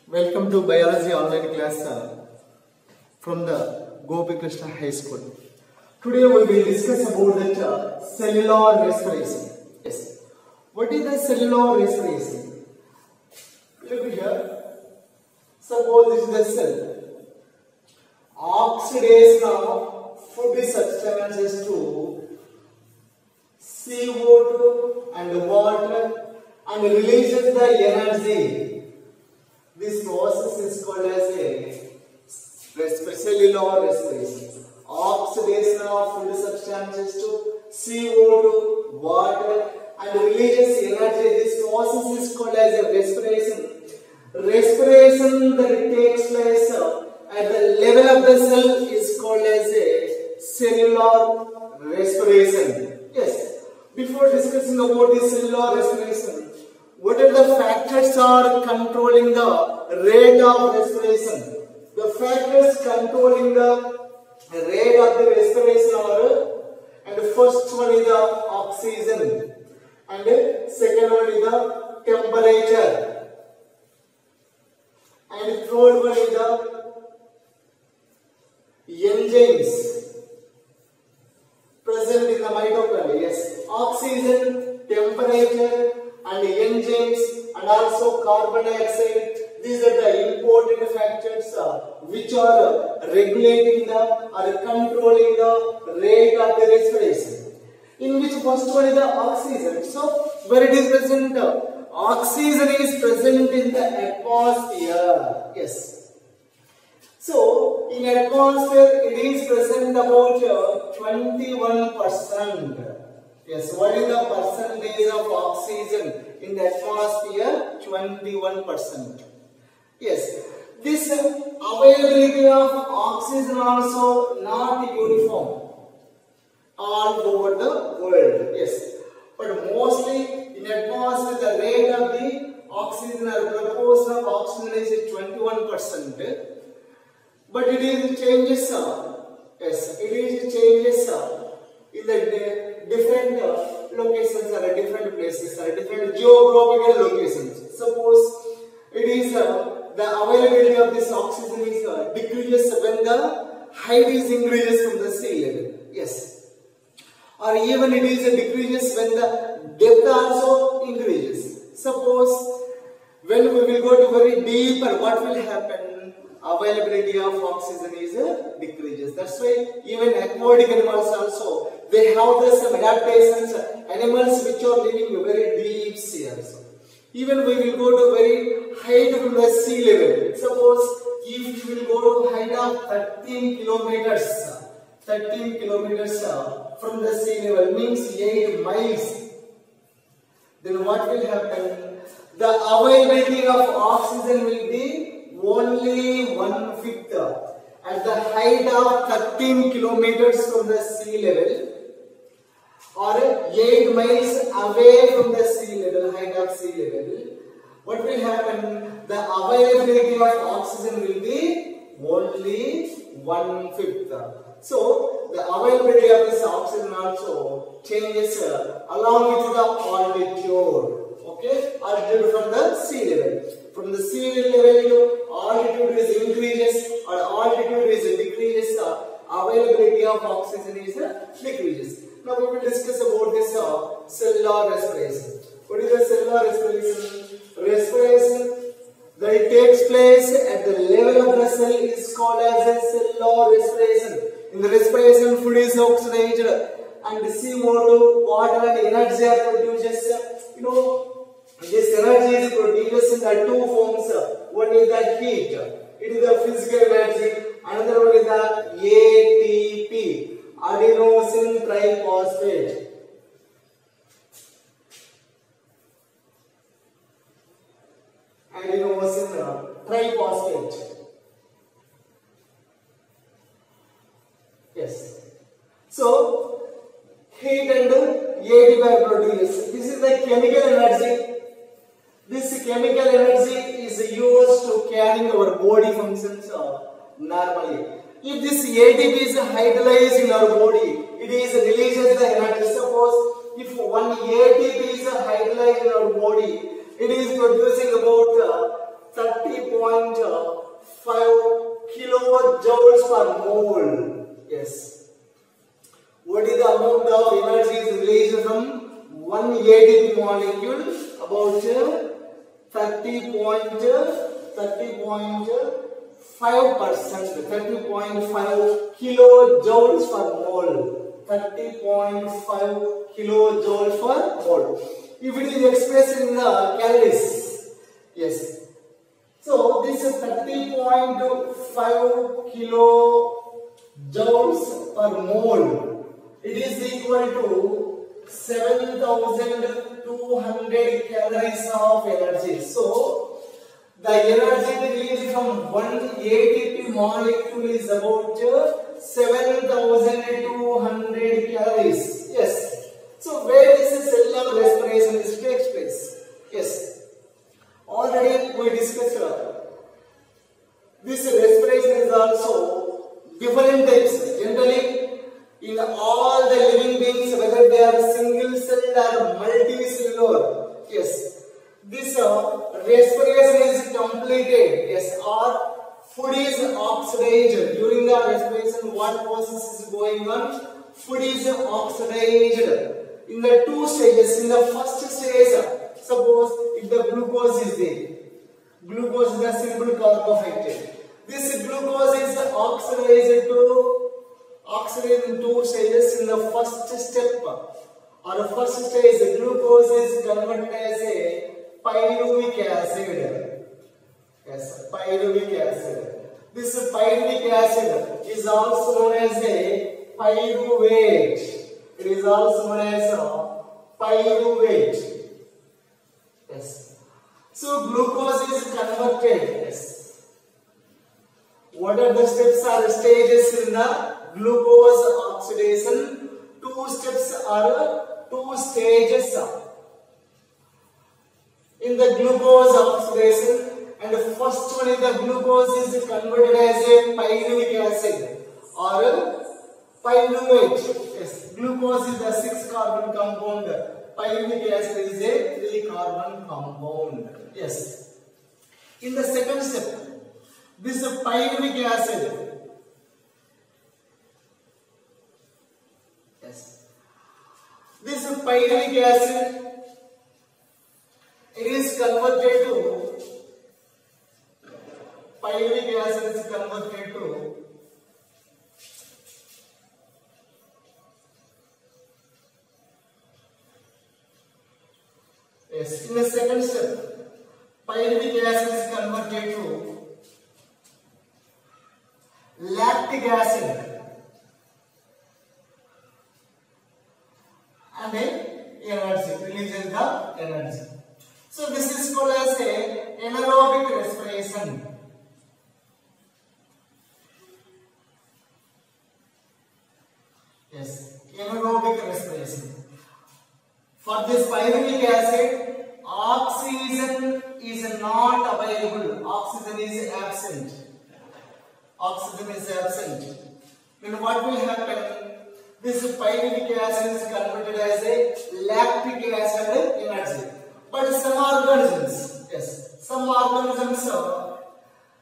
Welcome to Biology online class from the Gopi Krishna High School. Today we will discuss about that cellular respiration. Yes. What is the cellular respiration? Look here. Suppose this is the cell. Oxidation of food substances to CO2 and water and releases the energy. This process is called as a cellular respiration. Oxidation of food substances to CO2, water and releases energy. This process is called as a respiration. Respiration that takes place at the level of the cell is called as a cellular respiration. Yes. Before discussing about the cellular respiration, what are the factors are controlling the rate of respiration? The factors controlling the rate of the respiration are, and the first one is the oxygen, and the second one is the temperature, and the third one is the enzymes present in the mitochondria. Yes, oxygen, temperature, and enzymes, and also carbon dioxide. These are the important factors which are regulating the or controlling the rate of the respiration. In which first one is the oxygen. So where it is present, oxygen is present in the atmosphere. Yes. So in atmosphere it is present about 21%. Yes, what is the percentage of oxygen in the atmosphere? 21%. Yes, this availability of oxygen also not uniform all over the world. Yes, but mostly in atmosphere the rate of the oxygen or proportion of oxygen is 21%. But it is changes. Yes, it is changes in the different locations or different places or different geographical locations. Suppose it is the availability of this oxygen is decreases when the height is increases from the sea level. Yes, or even it is decreases when the depth also increases. Suppose when we will go to very deep, what will happen? Availability of oxygen is decreases. That's why even aquatic animals also, they have some adaptations, animals which are living very deep sea also. Even we will go to very height from the sea level. Suppose if we will go to height of 13 kilometers from the sea level, means 8 miles. Then what will happen? The availability of oxygen will be only 1/5 at the height of 13 kilometers from the sea level, or 8 miles away from the sea level, height of sea level. What will happen? The availability of oxygen will be only 1/5. So the availability of this oxygen also changes along with the altitude. Okay, altitude from the sea level. From the sea level, altitude is increases or altitude is decreases. Availability of oxygen is decreases. Now we will discuss about this cellular respiration. What is the cellular respiration? Respiration that it takes place at the level of the cell is called as a cellular respiration. In the respiration, food is oxidized and CO2, water and energy are produced. This energy is produced in the two forms. One is the heat. It is the physical energy. Another one is the ATP, adenosine triphosphate. Adenosine triphosphate. Yes. So heat and ATP are produced. This is the chemical energy. This chemical energy is used to carrying our body functions normally. If this ATP is hydrolyzed in our body, it is releases the energy. Suppose if one ATP is hydrolyzed in our body, it is producing about 30.5 kilojoules per mole. Yes. What is the amount of energy is released from one ATP molecule? About 30.5 kilojoules per mole. 30.5 kilojoules per mole. If it is expressed in the calories, yes. So this is 30.5 kilojoules per mole. It is equal to 7,200 calories of energy. So the energy released from one ATP molecule is about 7,200 calories. Yes. So where this cellular respiration is takes place? Yes. Already we discussed this respiration is also different types. Generally, in all the living beings, whether they are single celled or multicellular, yes, this respiration is completed. Yes, or food is oxidized during the respiration. What process is going on? Food is oxidized in the two stages. In the first stage, suppose if the glucose is there, glucose is a simple carbohydrate. This glucose is oxidized in two stages. In the first step or first stage, glucose is converted as a pyruvic acid. Yes, pyruvic acid. This pyruvic acid is also known as a pyruvate. It is also known as a pyruvate. Yes. So glucose is converted. Yes. What are the steps or stages in the glucose oxidation? Two steps or two stages in the glucose oxidation, and the first one is the glucose is converted as a pyruvic acid or pyruvate. Yes, glucose is a 6-carbon compound. Pyruvic acid is a 3-carbon compound. Yes. In the second step, this pyruvic acid. Yes. This pyruvic acid, it is converted to pyruvic acid is converted to yes. In the second step, pyruvic acid is converted to lactic acid and energy, releases the energy. So this is called as a anaerobic respiration. Yes, anaerobic respiration. For this pyruvic acid, oxygen is not available. Oxygen is absent. Oxygen is absent. Then what will happen? This pyruvic acid is converted as a lactic acid energy. But some organisms, yes, some organisms,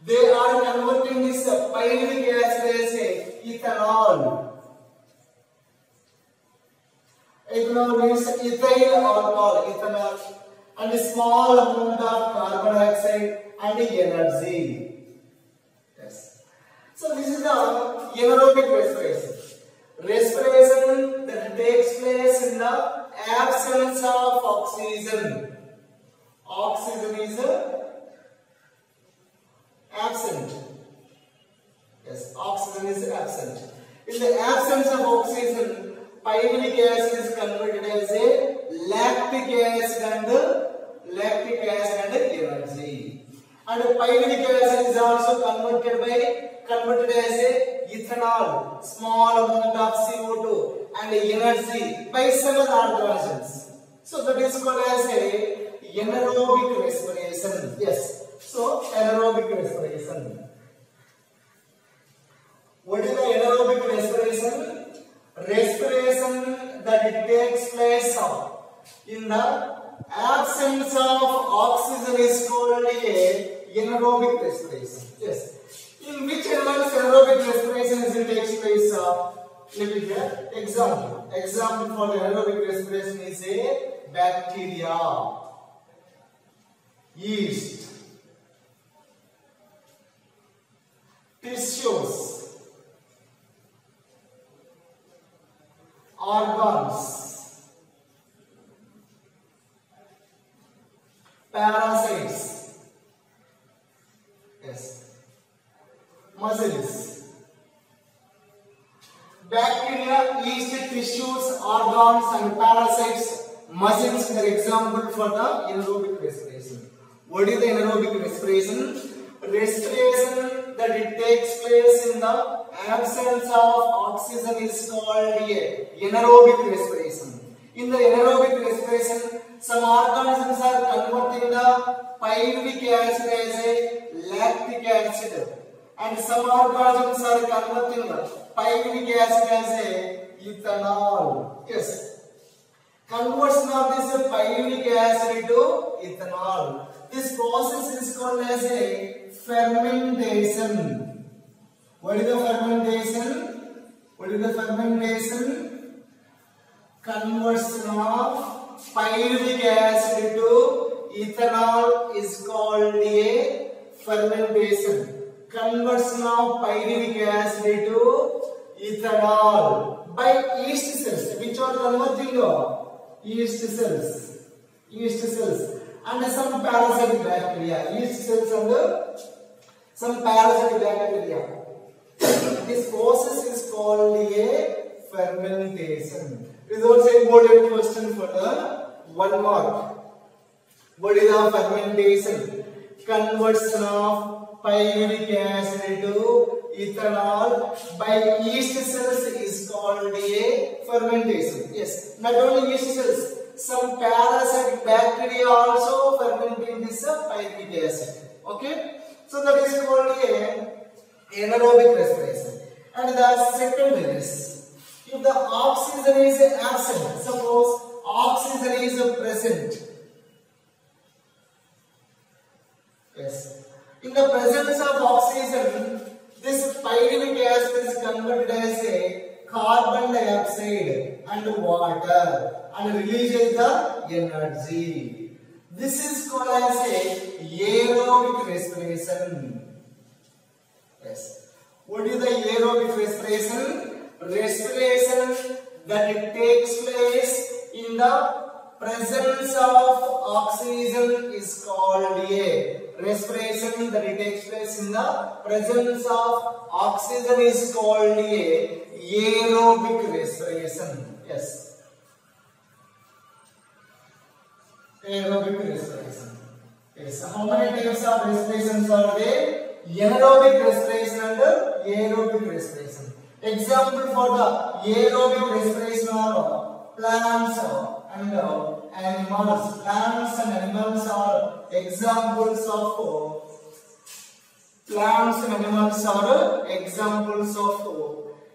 they are converting this pyruvic acid as a ethanol. Ethanol means ethyl alcohol, ethanol, and a small amount of carbon dioxide and energy. Yes. So this is the anaerobic respiration. Respiration that takes place in the absence of oxygen. Oxygen is absent. Yes, oxygen is absent. In the absence of oxygen, pyruvic acid is converted as a lactic acid and energy. And pyruvic acid is also converted as a ethanol, small amount of CO2 and energy by some other organisms. So that is called as a anaerobic respiration. Yes. So anaerobic respiration. What is the anaerobic respiration? Respiration that it takes place in the absence of oxygen is called a anaerobic respiration. Yes. In which animals anaerobic respiration takes place? Let me here. Example. Example for the anaerobic respiration is a bacteria, yeast, tissues, organs, parasites, yes, muscles. Bacteria, yeast, tissues, organs and parasites, muscles are example for the anaerobic respiration. What is the anaerobic respiration? Respiration that it takes place in the absence of oxygen is called anaerobic respiration. In the anaerobic respiration, some organisms are converting the pyruvic acid as a lactic acid, and some organisms are converting the pyruvic acid as a ethanol. Yes. Conversion of this pyruvic acid to ethanol. This process is called as a fermentation. What is the fermentation? What is the fermentation? Conversion of pyruvic acid to ethanol is called a fermentation. Conversion of pyruvic acid to ethanol by yeast cells, which are converting yeast cells, and some parasitic bacteria, yeast cells and some parasitic bacteria. This process is called a fermentation. This is also an important question for the 1 mark. What is the fermentation? Conversion of pyruvic acid to ethanol by yeast cells is called a fermentation. Yes, not only yeast cells, some parasitic bacteria also fermenting this pyruvic acid. Okay, so that is called a anaerobic respiration. And the second is, if the oxygen is absent, suppose oxygen is present. Yes. In the presence of oxygen, this pyruvic acid is converted as a carbon dioxide and water and releases the energy. This is called as a aerobic respiration. Yes. What is the aerobic respiration? Respiration that it takes place in the presence of oxygen is called a respiration that it takes place in the presence of oxygen is called a aerobic respiration. Yes. Aerobic respiration. Yes. How many types of respirations are there? Anaerobic respiration and aerobic respiration. Example for the aerobic respiration are plants and animals. Plants and animals are examples of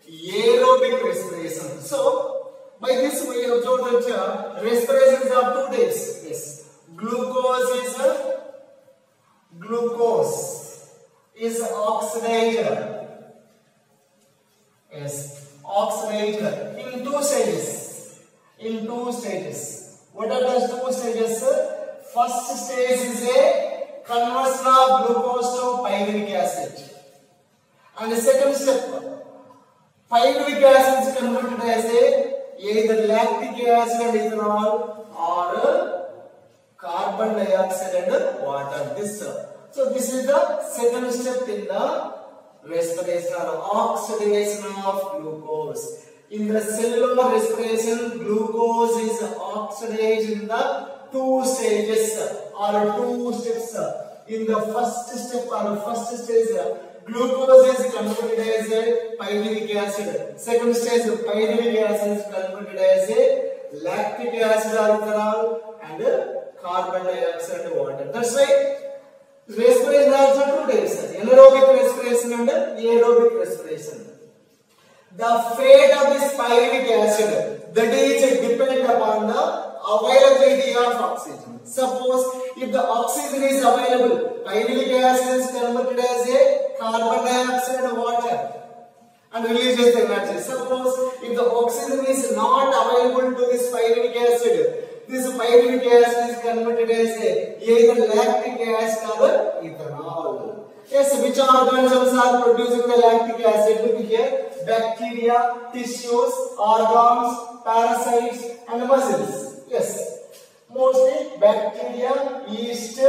aerobic respiration. So, by this we have observed that respirations are 2 types. Yes, glucose is oxidizer. Yes, oxidizer in 2 stages. In 2 stages. What are those 2 stages? First stage is a conversion of glucose to pyruvic acid. And the second step, pyruvic acid is converted as either lactic acid and ethanol or carbon dioxide and water. So this is the second step in the respiration or oxidation of glucose. In the cellular respiration, glucose is oxidized in the 2 stages or 2 steps. In the first step or first stage, glucose is converted as a pyruvic acid. Second stage, pyruvic acid is converted as a lactic acid or ethanol and carbon dioxide and water. That's why respiration also 2 types: anaerobic respiration and aerobic respiration. The fate of this pyruvic acid that is dependent upon the availability of oxygen. Suppose if the oxygen is available, pyruvic acid is converted as a carbon dioxide water and releases the energy. Suppose if the oxygen is not available to this pyruvic acid, this pyruvic acid is converted as either lactic acid or ethanol. Yes, which organisms are producing the lactic acid? Look here: bacteria, tissues, organs, parasites, and muscles. Yes, mostly bacteria, yeast.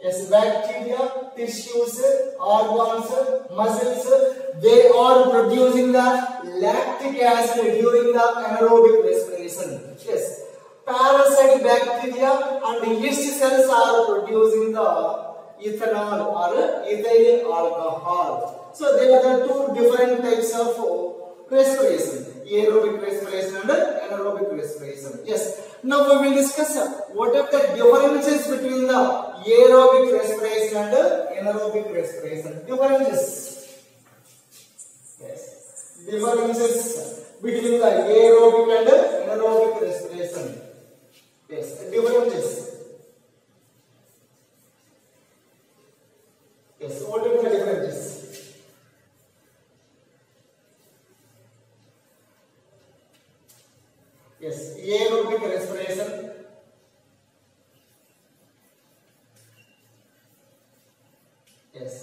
Yes, bacteria, tissues, organs, muscles. They are producing the lactic acid during the anaerobic respiration. Yes. Parasite bacteria and yeast cells are producing the ethanol or ethyl alcohol. So there are the two different types of respiration: aerobic respiration and anaerobic respiration. Yes. Now we will discuss what are the differences between the aerobic respiration and anaerobic respiration. Differences. Yes. Differences between the aerobic and anaerobic respiration. Yes, differences. Yes, what are the differences? Yes, aerobic respiration. Yes,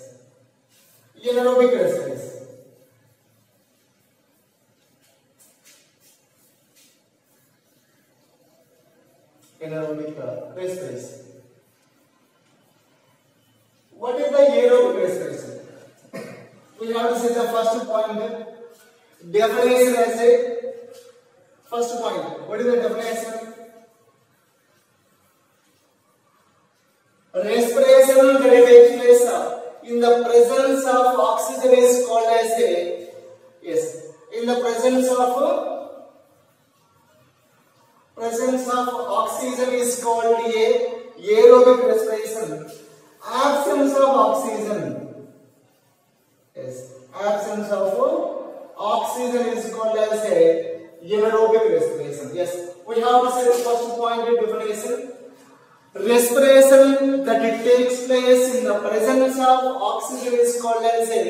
anaerobic respiration. Anaerobic respiration. What is the aerobic respiration? We have to say the first point. Definition as a first point. What is the definition? Respiration that takes place in the presence of oxygen is called as a, yes, in the presence of oxygen is called a aerobic respiration. Absence of oxygen, yes, absence of oxygen is called as a anaerobic respiration. Yes, we have to say the first point of definition. Respiration that it takes place in the presence of oxygen is called as a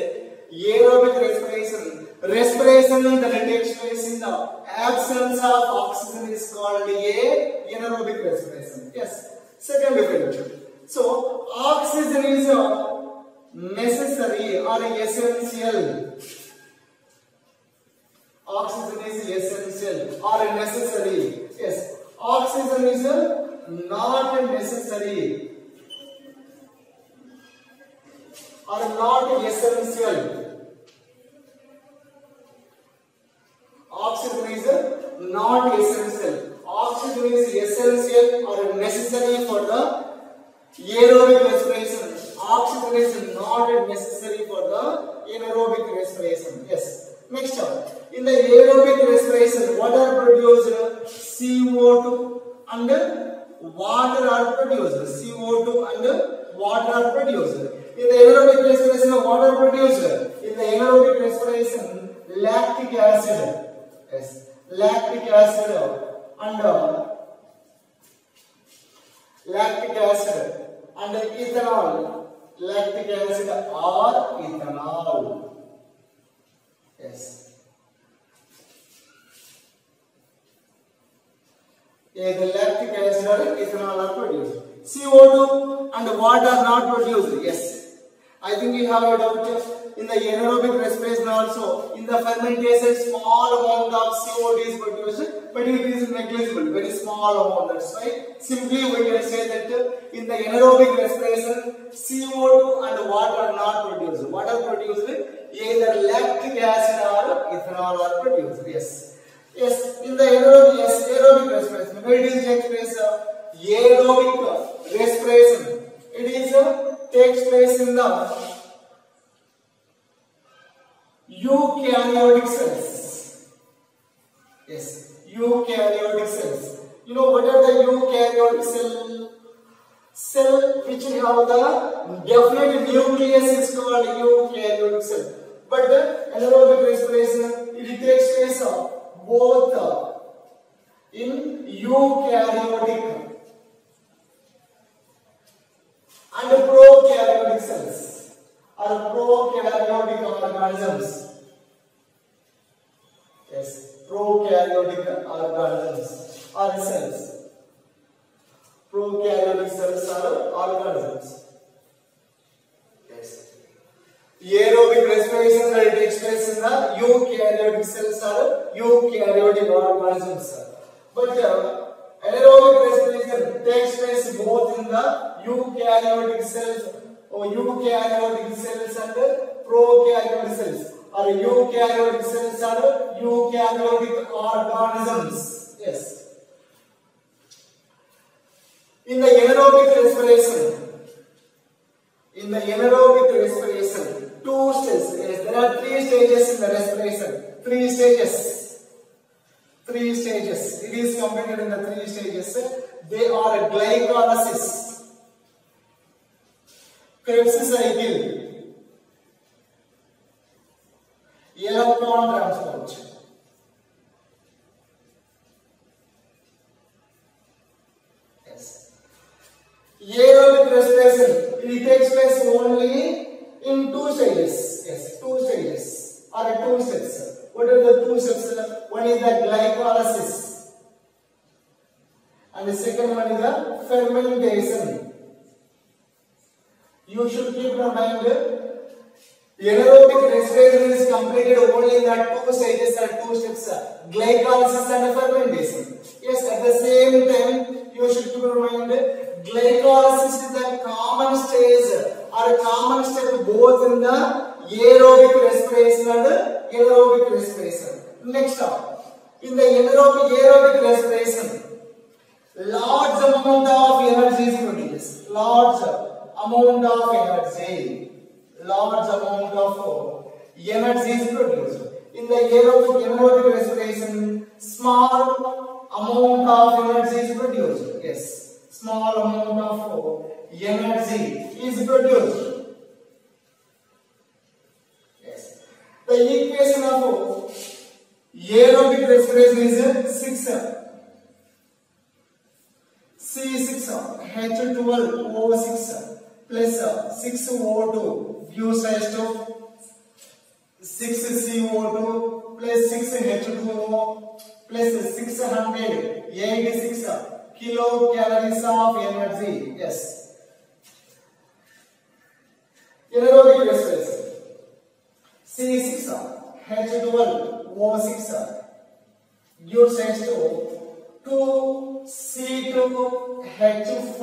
aerobic respiration. Respiration that it takes place in the absence of oxygen is called a anaerobic respiration. Yes. Second difference. So oxygen is necessary or essential. Oxygen is essential or necessary. Yes. Oxygen is not necessary or not essential. Oxygen is not essential. Oxygen is essential or necessary for the aerobic respiration. Oxygen is not necessary for the anaerobic respiration. Yes. Next one. In the aerobic respiration, what are produced? CO2 and water are produced. CO2 and water are produced. In the anaerobic respiration, what are produced? In the anaerobic respiration, lactic acid. Yes. Lactic acid and ethanol. Lactic acid or ethanol. Yes. The lactic acid or ethanol are produced. CO2 and water are not produced. Yes. I think you have a doubt. In the anaerobic respiration also, in the fermentation, small amount of CO2 is produced, but it is negligible, very small amount. That's why simply we can say that in the anaerobic respiration, CO2 and water are not produced. What are produced? Either lactic acid or ethanol are produced. Yes. Yes, in the aerobic respiration, where it is takes place? Aerobic respiration. It is takes place in the eukaryotic cells. Yes, eukaryotic cells. You know what are the eukaryotic cells? Cell which have the definite nucleus is called eukaryotic cell. But the anaerobic respiration, it takes place of both in eukaryotic and prokaryotic cells or prokaryotic organisms. Yes, prokaryotic organisms or cells. Prokaryotic cells or organisms. Yes. Aerobic respiration that takes place in the eukaryotic cells or eukaryotic organisms. But anaerobic respiration takes place both in the eukaryotic cells or eukaryotic cells and prokaryotic cells, or eukaryotic cells or eukaryotic organisms. Yes. In the anaerobic respiration, two stages. Yes, there are three stages in the respiration. Three stages. It is completed in the three stages. They are glycolysis, Krebs cycle, electron transport. Yes. Aerobic respiration, it takes place only in two stages. Yes, two stages or two steps. What are the two steps? One is the glycolysis and the second one is the fermentation. You should keep in mind anaerobic respiration is completed only in the two stages or two steps, glycolysis and fermentation. Yes, at the same time you should keep in mind glycolysis is the common stage or a common step both in the aerobic respiration and anaerobic respiration. Next up, in the aerobic respiration, large amount of energy is produced. Large amount of energy is produced. In the aerobic respiration, small amount of energy is produced. Yes, small amount of energy is produced. Yes, the equation of aerobic respiration is 6. C6 H12O6 plus 6O2 gives rise to 6CO2 plus 6H2O plus 686 kilocalories of energy. Yes. Anaerobic respiration. C6 H12O6 gives rise to 2C2H5